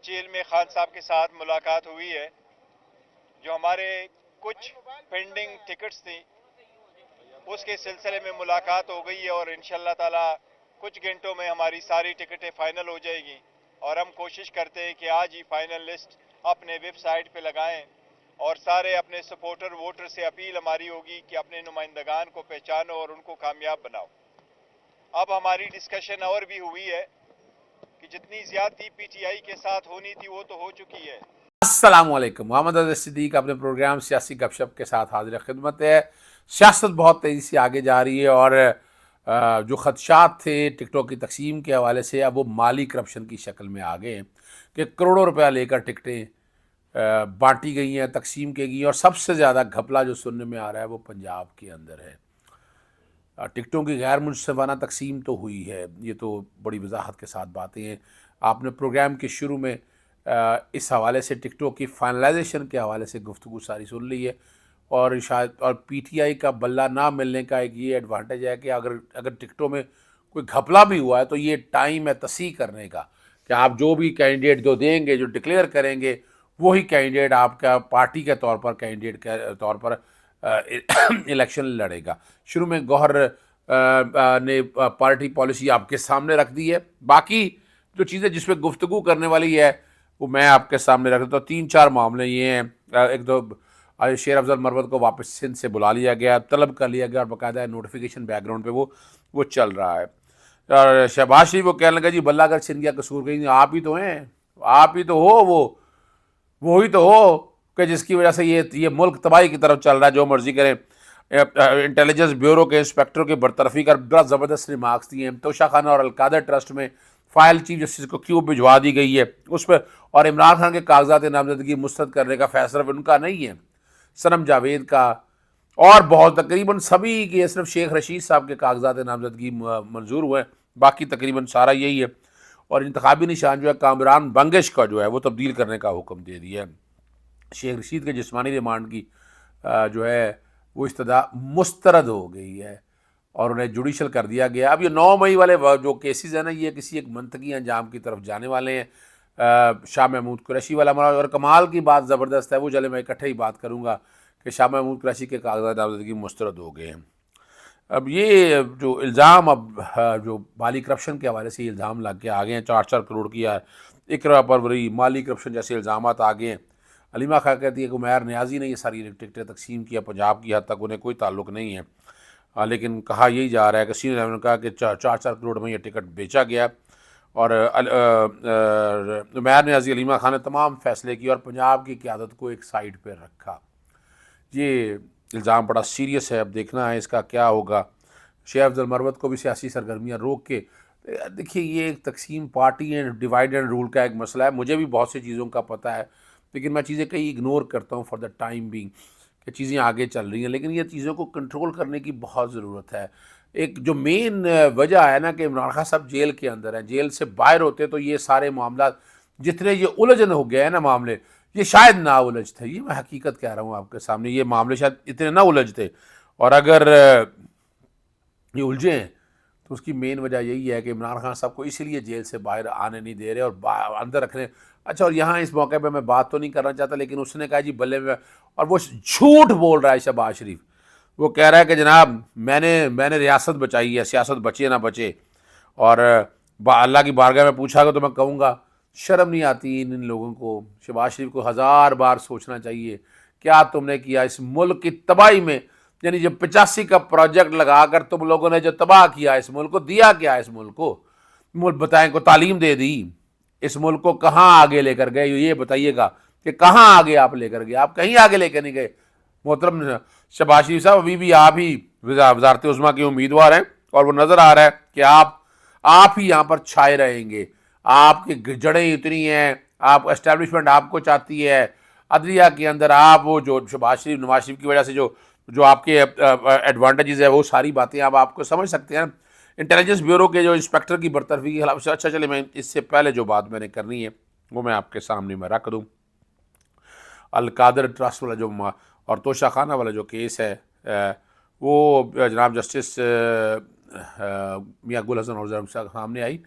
Jail में खान साहब के साथ मुलाकात हुई है। जो हमारे कुछ पेंडिंग टिकट्स थी उसके सिलसिले में मुलाकात हो गई है और इंशाल्लाह ताला कुछ घंटों में हमारी सारी टिकटें फाइनल हो जाएगी और हम कोशिश करते हैं कि आज ही फाइनल लिस्ट अपने वेबसाइट पे लगाएं और सारे अपने सपोर्टर वोटर से अपील हमारी होगी कि अपने नुमाइंदगान को पहचानो और उनको कामयाब बनाओ। अब हमारी डिस्कशन और भी हुई है कि जितनी ज्यादती पीटीआई के साथ होनी थी वो तो हो चुकी है। अस्सलामुअलैकुम। मोहम्मद अज़हर सिद्दीक अपने प्रोग्राम सियासी गपशप के साथ हाजिर खिदमत है। सियासत बहुत तेज़ी से आगे जा रही है और जो खदशात थे टिकटों की तकसीम के हवाले से अब वो माली करप्शन की शक्ल में आ गए हैं कि करोड़ों रुपया लेकर टिकटें बांटी गई हैं, तकसीम की गई, और सबसे ज़्यादा घपला जो सुनने में आ रहा है वो पंजाब के अंदर है। टिकटों की गैर मुनसिफाना तकसीम तो हुई है, ये तो बड़ी वजाहत के साथ बातें हैं। आपने प्रोग्राम के शुरू में इस हवाले से टिकटों की फाइनलाइजेशन के हवाले से गुफ्तगू सारी सुन ली है और शायद और पीटीआई का बल्ला ना मिलने का एक ये एडवांटेज है कि अगर अगर टिकटों में कोई घपला भी हुआ है तो ये टाइम है तसी करने का कि आप जो भी कैंडिडेट जो देंगे, जो डिक्लेयर करेंगे, वही कैंडिडेट आपका पार्टी के तौर पर कैंडिडेट के तौर पर इलेक्शन लड़ेगा। शुरू में गौहर ने पार्टी पॉलिसी आपके सामने रख दी है। बाकी जो चीज़ें जिस पर गुफ्तगू करने वाली है वो मैं आपके सामने रख देता हूँ। 3-4 मामले ये हैं। एक तो शेर अफजल मरवत को वापस सिंध से बुला लिया गया, तलब कर लिया गया और बाकायदा नोटिफिकेशन बैकग्राउंड पे वो चल रहा है। और शहबाज शरीफ वो कहने लगा जी बल्ला अगर सिंधिया कसूर कहीं आप ही तो हैं, आप ही तो हो, वो ही तो हो कि जिसकी वजह से ये मुल्क तबाही की तरफ चल रहा है। जो मर्जी करें। इंटेलिजेंस ब्यूरो के इंस्पेक्टर की बरतरफी कर बड़ा ज़बरदस्त रिमार्क्स दिए हैं। तोशा खाना और अलकादर ट्रस्ट में फ़ाइल चीफ जस्टिस को क्यों भिजवा दी गई है उस पर, और इमरान खान के कागजात नामजदगी मुस्तरद करने का फैसला उनका नहीं है, सनम जावेद का, और बहुत तकरीबन सभी के, सिर्फ शेख रशीद साहब के कागजात नामजदगी मंजूर हुए हैं, बाकी तकरीबन सारा यही है। और इंतखाबी निशान जो है कामरान बंगश का जो है वो तब्दील करने का हुक्म दे दिया है। शेख रशीद के जिस्मानी रिमांड की जो है वो इस्तदा मुस्तरद हो गई है और उन्हें जुडिशल कर दिया गया। अब ये 9 मई वाले जो केसेस हैं ना, ये किसी एक मंतकी अंजाम की तरफ जाने वाले हैं। शाह महमूद कुरैशी वाला मामला, और कमाल की बात ज़बरदस्त है वो, चले मैं इकट्ठे ही बात करूँगा कि शाह महमूद कुरैशी के कागजात नामजदगी मुस्तरद हो गए हैं। अब ये जो इल्ज़ाम अब जो माली करप्शन के हवाले से इल्ज़ाम लग के आ गए हैं, 4-4 करोड़ की या इकरा परवरी माली करप्शन जैसे इल्ज़ाम आ गए हैं। अलीमा खां कहती है कि उमैर नियाज़ी ने ये सारी टिकटें तकसीम किया, पंजाब की हद तक उन्हें कोई ताल्लुक नहीं है। लेकिन कहा यही जा रहा है कि सीनियर ने कहा कि 4-4 करोड़ में ये टिकट बेचा गया और उमैर नियाज़ी, अलीमा खां ने तमाम फैसले किए और पंजाब की क़यादत को एक साइड पर रखा। ये इल्ज़ाम बड़ा सीरियस है, अब देखना है इसका क्या होगा। शेख अफजल मरवत को भी सियासी सरगर्मियाँ रोक के, देखिए ये एक तकसीम party and divide and rule का एक मसला है। मुझे भी बहुत सी चीज़ों का पता है लेकिन मैं चीज़ें कहीं इग्नोर करता हूँ फॉर द टाइम बीइंग कि चीज़ें आगे चल रही हैं, लेकिन ये चीज़ों को कंट्रोल करने की बहुत ज़रूरत है। एक जो मेन वजह है ना कि इमरान खान साहब जेल के अंदर हैं, जेल से बाहर होते तो ये सारे मामला जितने ये उलझन हो गए हैं ना मामले, ये शायद ना उलझते। ये मैं हकीकत कह रहा हूँ आपके सामने, ये मामले शायद इतने ना उलझते। और अगर ये उलझे हैं तो उसकी मेन वजह यही है कि इमरान खान साहब को इसीलिए जेल से बाहर आने नहीं दे रहे और अंदर रख रहे हैं। अच्छा, और यहाँ इस मौके पे मैं बात तो नहीं करना चाहता लेकिन उसने कहा जी बल्ले में, और वो झूठ बोल रहा है शहबाज शरीफ। वो कह रहा है कि जनाब मैंने रियासत बचाई है, सियासत बचे ना बचे, और अल्लाह की बारगाह में पूछा तो मैं कहूँगा शर्म नहीं आती इन लोगों को। शहबाज शरीफ को 1000 बार सोचना चाहिए क्या तुमने किया इस मुल्क की तबाही में। यानी जब 85 का प्रोजेक्ट लगाकर तुम लोगों ने जो तबाह किया इस मुल्क को, दिया क्या इस मुल्क को? मुल्क बताएं को तालीम दे दी, इस मुल्क को कहाँ आगे लेकर गए ये बताइएगा कि कहाँ आगे आप लेकर गए? आप कहीं आगे लेकर नहीं गए। मोहतरम शहबाज शरीफ साहब, अभी भी आप ही वज़ारत उज़्मा के उम्मीदवार हैं और वो नज़र आ रहा है कि आप ही यहाँ पर छाए रहेंगे। आपकी जड़ें इतनी हैं, आप एस्टेब्लिशमेंट आपको चाहती है, अदलिया के अंदर आप वो जो शहबाज शरीफ नवाज शरीफ की वजह से जो आपके एडवांटेजेस है वो सारी बातें अब आपको समझ सकते हैं। इंटेलिजेंस ब्यूरो के जो इंस्पेक्टर की बरतरफी के खिलाफ, अच्छा चले मैं इससे पहले जो बात मैंने करनी है वो मैं आपके सामने में रख दूँ। अलकादर ट्रस्ट वाला जो और तोशा खाना वाला जो केस है वो जनाब जस्टिस मियां गुल हसन और सामने आई।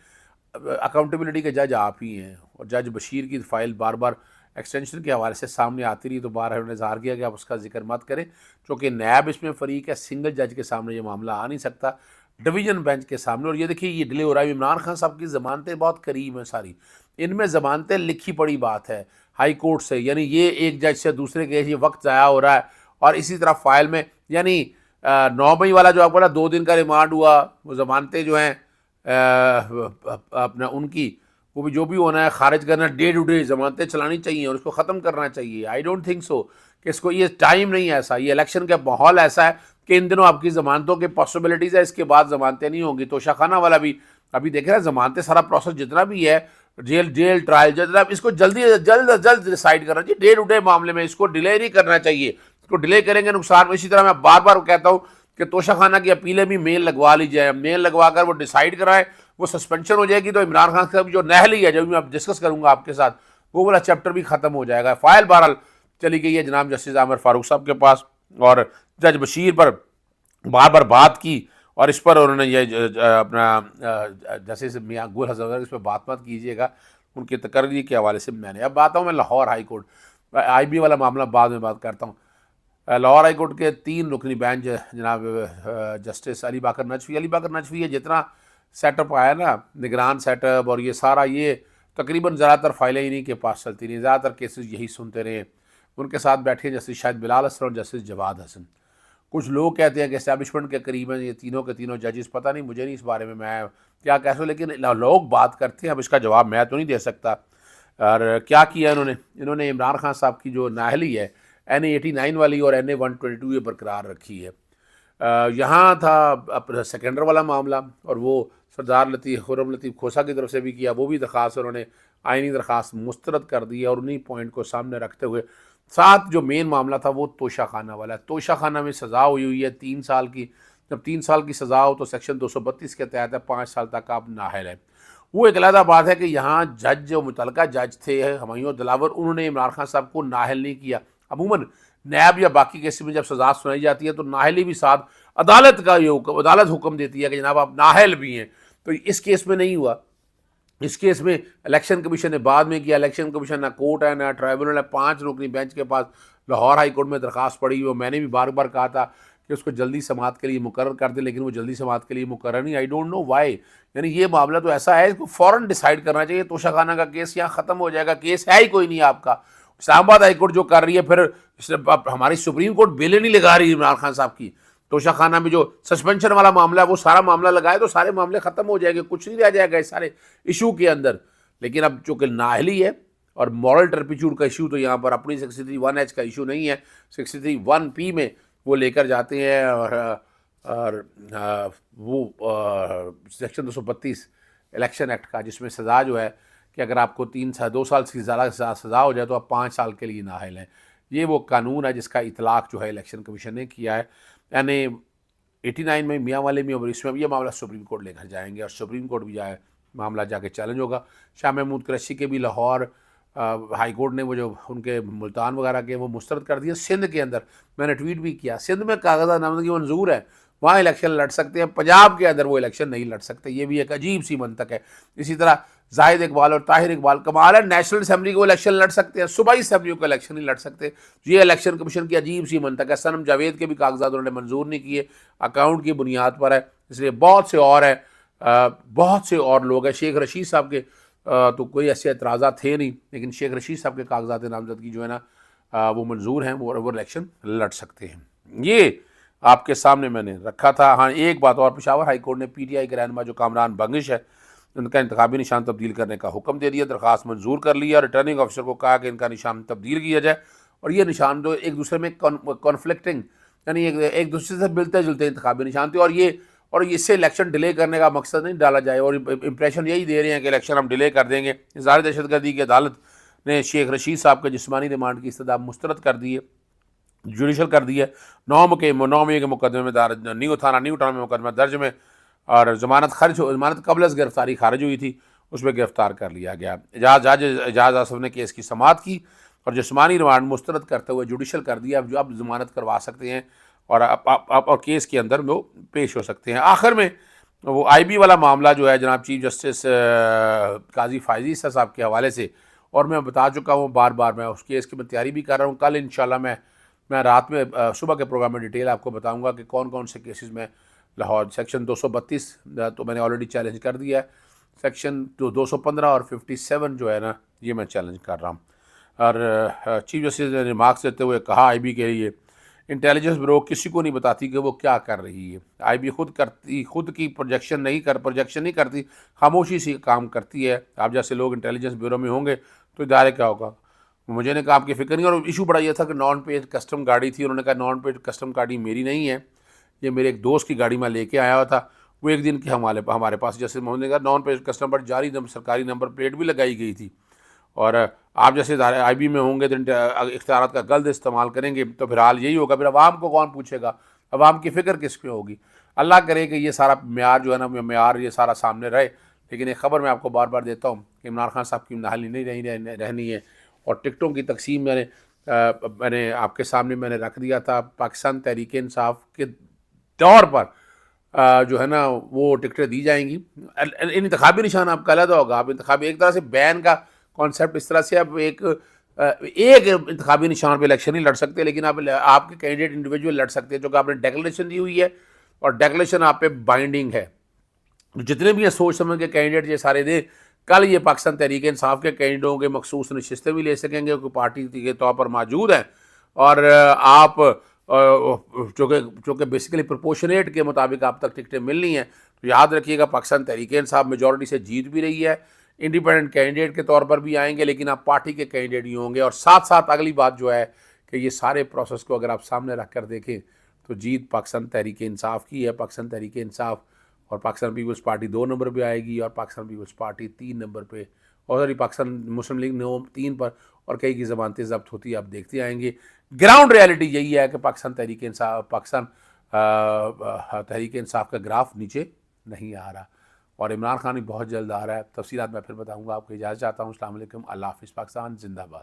अकाउंटेबिलिटी के जज आप ही हैं, और जज बशीर की फ़ाइल बार बार एक्सटेंशन के हवाले से सामने आती रही, तो बार उन्होंने इज़हार किया कि आप उसका जिक्र मत करें, क्योंकि नैब इसमें फ़रीक है, सिंगल जज के सामने ये मामला आ नहीं सकता, डिवीज़न बेंच के सामने। और ये देखिए ये डिले हो रहा है, इमरान खान साहब की ज़मानतें बहुत करीब हैं सारी, इनमें ज़मानतें लिखी पड़ी बात है हाई कोर्ट से, यानी ये एक जज से दूसरे केस ये वक्त ज़ाया हो रहा है। और इसी तरह फ़ाइल में यानी 9 मई वाला जो आपको ना 2 दिन का रिमांड हुआ, वो ज़मानतें जो हैं अपना उनकी वो भी जो भी होना है खारिज करना, डे टू डे ज़मानतें चलानी चाहिए और उसको ख़त्म करना चाहिए। आई डोंट थिंक सो कि इसको, ये टाइम नहीं है ऐसा, ये इलेक्शन का माहौल ऐसा है कि इन दिनों आपकी ज़मानतों की पॉसिबिलिटीज़ है, इसके बाद ज़मानतें नहीं होंगी। तो शाखाना वाला भी अभी देख रहे हैं, ज़मानतें सारा प्रोसेस जितना भी है, जेल ट्रायल जितना, इसको जल्द डिसाइड करना चाहिए। डे टू डे मामले में इसको डिले नहीं करना चाहिए, इसको डिले करेंगे नुकसान। इसी तरह मैं बार बार कहता हूँ कि तोशाखाना की अपीलें भी मेल लगवा ली जाए, मेल लगवा कर वो डिसाइड कराएं, वो सस्पेंशन हो जाएगी तो इमरान खान साहब जो नहली है, जो मैं डिस्कस करूंगा आपके साथ, वो वाला चैप्टर भी खत्म हो जाएगा। फाइल बहरहाल चली गई है जनाब जस्टिस आमिर फारूक साहब के पास, और जज बशीर पर बार बार बात की, और इस पर उन्होंने ये अपना जस्टिस मियाँ गुल हज़रत इस पर बात मत कीजिएगा, उनकी तकर्री के हवाले से मैंने अब आता हूँ मैं लाहौर हाई कोर्ट, IB वाला मामला बाद में बात करता हूँ। लाहौर हाई कोर्ट के 3 रुकनी बेंच जनाब जस्टिस अली बाकर नजफी है, जितना सेटअप आया ना, निगरान सेटअप और ये सारा, ये तकरीबन ज़्यादातर फाइलें इन्हीं के पास चलती रही, ज़्यादातर केसेस यही सुनते रहे। उनके साथ बैठे जस्टिस शायद बिलाल हसन और जस्टिस जवाद हसन। कुछ लोग कहते हैं कि एस्टैब्लिशमेंट के करीब हैं ये तीनों के तीनों जजेस, पता नहीं, मुझे नहीं इस बारे में मैं क्या कह सकूँ, लेकिन लोग बात करते हैं, अब इसका जवाब मैं तो नहीं दे सकता। और क्या किया इन्होंने इमरान खान साहब की जो नाहली है NA 89 वाली और NA 122 ये बरकरार रखी है। यहाँ था अपना सेकेंडर वाला मामला, और वो सरदार खुर्रम लतीफ़ खोसा की तरफ से भी किया, वो भी दरख्वास्त उन्होंने आइनी दरख्वास्त मुस्तरद कर दी है, और उन्हीं पॉइंट को सामने रखते हुए साथ जो मेन मामला था वो तोशाखाना वाला है। तोशाखाना में सज़ा हुई है 3 साल की। जब 3 साल की सज़ा हो तो सेक्शन 232 के तहत है 5 साल तक आप नाहल है। वो एक अलग बात है कि यहाँ जज जो मुतलका जज थे हुमायूं दिलावर, उन्होंने इमरान खान साहब को नाहल नहीं किया। अमूमन नैब या बाकी केस में जब सज़ा सुनाई जाती है तो नाहली भी साथ अदालत हुक्म देती है कि जनाब आप नाहल भी हैं, तो इस केस में नहीं हुआ। इस केस में इलेक्शन कमीशन ने बाद में किया। इलेक्शन कमीशन ना कोर्ट है ना ट्राइब्यूनल है, 5 रुकनी बेंच के पास लाहौर हाई कोर्ट में दरख्वास्त पड़ी। वो मैंने भी बार बार कहा था कि उसको जल्दी समाअत के लिए मुकर्रर कर दे, लेकिन वो जल्दी समाअत के लिए मुकर्रर नहीं। आई डोंट नो वाई, यानी ये मामला तो ऐसा है, इसको फ़ौरन डिसाइड करना चाहिए। तोशाखाना का केस यहाँ ख़त्म हो जाएगा, केस है ही कोई नहीं आपका। इस्लामाबाद हाई कोर्ट जो कर रही है, फिर हमारी सुप्रीम कोर्ट बेलें नहीं लगा रही इमरान खान साहब की। तोशाखाना में जो सस्पेंशन वाला मामला है वो सारा मामला लगाए तो सारे मामले ख़त्म हो जाएंगे, कुछ नहीं रह जाएगा इस सारे इशू के अंदर। लेकिन अब चूँकि नाहली है और मॉरल टर्पिट्यूड का इशू तो यहाँ पर अपनी 63(1)H का इशू नहीं है, 63(1)P में वो लेकर जाते हैं, और वो सेक्शन 232 इलेक्शन एक्ट का, जिसमें सज़ा जो है कि अगर आपको 2 साल से ज़्यादा सज़ा हो जाए तो आप 5 साल के लिए नाअहल हैं। ये वो कानून है जिसका इतलाक़ जो है इलेक्शन कमीशन ने किया है। यानी 89 में मियाँ वाले में, और इसमें भी ये मामला सुप्रीम कोर्ट लेकर जाएंगे, और सुप्रीम कोर्ट भी जाए मामला जाके चैलेंज होगा। शाह महमूद कुरैशी के भी लाहौर हाई कोर्ट ने वो जो उनके मुल्तान वगैरह के वो मुस्तरद कर दिए। सिंध के अंदर मैंने ट्वीट भी किया, सिंध में कागज़ात नामजदगी मंजूर है, वहाँ इलेक्शन लड़ सकते हैं, पंजाब के अंदर वो इलेक्शन नहीं लड़ सकते। ये भी एक अजीब सी मंतक है। इसी तरह जाहिद इकबाल और ताहिर इकबाल, कमाल है, नेशनल असम्बली को इलेक्शन लड़ सकते हैं, सूबाई असम्बली को इलेक्शन नहीं लड़ सकते। ये इलेक्शन कमीशन की अजीब सी मंतक है। सनम जावेद के भी कागजात उन्होंने मंजूर नहीं किए, अकाउंट की बुनियाद पर है। इसलिए बहुत से और है, बहुत से और लोग हैं। शेख रशीद साहब के तो कोई ऐसे एतराज़ा थे नहीं, लेकिन शेख रशीद साहब के कागजात नामजदगी जो है ना वो मंजूर हैं, वो इलेक्शन लड़ सकते हैं। ये आपके सामने मैंने रखा था। हाँ, एक बात और, पेशावर हाई कोर्ट ने PTI के रहनुमा जो कामरान बंगिश है उनका इंतखाबी निशान तब्दील करने का हुक्म दे दिया, दरख्वास्त मंजूर कर लिया। रिटर्निंग ऑफिसर को कहा कि इनका निशान तब्दील किया जाए, और ये निशान जो एक दूसरे में कॉन्फ्लिक्टिंग, यानी एक दूसरे से मिलते जुलते इंतखाबी निशान थे, और इससे इलेक्शन डिले करने का मकसद नहीं डाला जाए, और इंप्रेशन यही दे रहे हैं कि इलेक्शन हम डिले कर देंगे। इज़हार दहशतगर्दी की अदालत ने शेख रशीद साहब के जिस्मानी रिमांड की इस्तदा मुस्तरद कर दी है, जुडिशल कर दी है। 9 मई के मुकदमे में न्यू थाना में मुकदमा दर्ज में, और ज़मानत कबल गिरफ्तारी खारिज हुई थी, उसमें गिरफ्तार कर लिया गया। एजाज आसफ ने केस की समाअत की और जिस्मानी रिमांड मुस्तरद करते हुए जुडिशल कर दिया। अब ज़मानत करवा सकते हैं और केस के अंदर वो पेश हो सकते हैं। आखिर में वो आईबी वाला मामला जो है जनाब चीफ जस्टिस काजी फायजी ईसा साहब के हवाले से, और मैं बता चुका हूँ बार बार, मैं उस केस की मैं तैयारी भी कर रहा हूँ। कल इंशाल्लाह मैं रात में सुबह के प्रोग्राम में डिटेल आपको बताऊँगा कि कौन कौन से केसेस में लाहौर सेक्शन 232 तो मैंने ऑलरेडी चैलेंज कर दिया है, सेक्शन 215 और 57 जो है ना ये मैं चैलेंज कर रहा हूँ। और चीफ जस्टिस ने रिमार्क्स देते हुए कहा आईबी के लिए इंटेलिजेंस ब्यूरो किसी को नहीं बताती कि वो क्या कर रही है। आईबी खुद की प्रोजेक्शन नहीं करती, खामोशी से काम करती है। आप जैसे लोग इंटेलिजेंस ब्यूरो में होंगे तो इदारे क्या होगा। मुझे ने कहा आपकी फ़िक्र नहीं। और इशू बड़ा ये था कि नॉन पेड कस्टम गाड़ी थी, उन्होंने कहा नॉन पेड कस्टम गाड़ी मेरी नहीं है, ये मेरे एक दोस्त की गाड़ी में लेके आया हुआ था, वो एक दिन के हमारे पास जैसे उन्होंने कहा नॉन पेड कस्टम पर जारी सरकारी नंबर प्लेट भी लगाई गई थी। और आप जैसे आईबी में होंगे तो इख्तियारात का गलत इस्तेमाल करेंगे तो फिर हाल यही होगा। फिर अवाम को कौन पूछेगा, अवाम की फ़िक्र किस पे होगी। अल्लाह करे कि ये सारा म्यार जो है ना म्यार ये सारा सामने रहे। लेकिन एक ख़बर मैं आपको बार बार देता हूँ कि इमरान खान साहब की नाहली नहीं रहनी है। और टिकटों की तकसीम मैंने आपके सामने मैंने रख दिया था। पाकिस्तान तहरीक इंसाफ के तौर पर जो है ना वो टिकटें दी जाएंगी। इंतखाबी निशान आपका अलग होगा। आप इंतखाबी एक तरह से बैन का कॉन्सेप्ट इस तरह से आप एक इंतखाबी निशान पर इलेक्शन नहीं लड़ सकते, लेकिन आप आपके कैंडिडेट इंडिविजुअल लड़ सकते हैं जो कि आपने डेक्लेरेशन दी हुई है और डेक्लेरेशन आप पे बाइंडिंग है। जितने भी हैं सोच समझ के कैंडिडेट ये सारे दे, कल ये पाकिस्तान तहरीक इंसाफ के कैंडिडेटों के मखसूस नशस्तें भी ले सकेंगे क्योंकि पार्टी के तौर पर मौजूद हैं। और आप जो कि बेसिकली प्रोपोर्शनेट के मुताबिक आप तक टिकटें मिलनी हैं। तो याद रखिएगा पाकिस्तान तहरीक इंसाफ मेजॉरिटी से जीत भी रही है, इंडिपेंडेंट कैंडिडेट के तौर पर भी आएंगे, लेकिन आप पार्टी के कैंडिडेट ही होंगे। और साथ साथ अगली बात जो है कि ये सारे प्रोसेस को अगर आप सामने रख कर देखें तो जीत पाकिस्तान तहरीक इंसाफ की है। पाकिस्तान तहरीक इंसाफ और पाकिस्तान पीपल्स पार्टी 2 नंबर पे आएगी और पाकिस्तान पीपल्स पार्टी 3 नंबर पे, और सॉरी पाकिस्तान मुस्लिम लीग 3 पर, और कई की ज़मानतें ज़ब्त होती है आप देखते आएंगे। ग्राउंड रियलिटी यही है कि पाकिस्तान तहरीक इंसाफ का ग्राफ नीचे नहीं आ रहा और इमरान खान भी बहुत जल्द आ रहा है। तफसीलात मैं फिर बताऊँगा। आपको इजाज़त चाहता हूँ। अस्सलाम वालेकुम, अल्लाह हाफ़िज़। पाकिस्तान जिंदाबाद।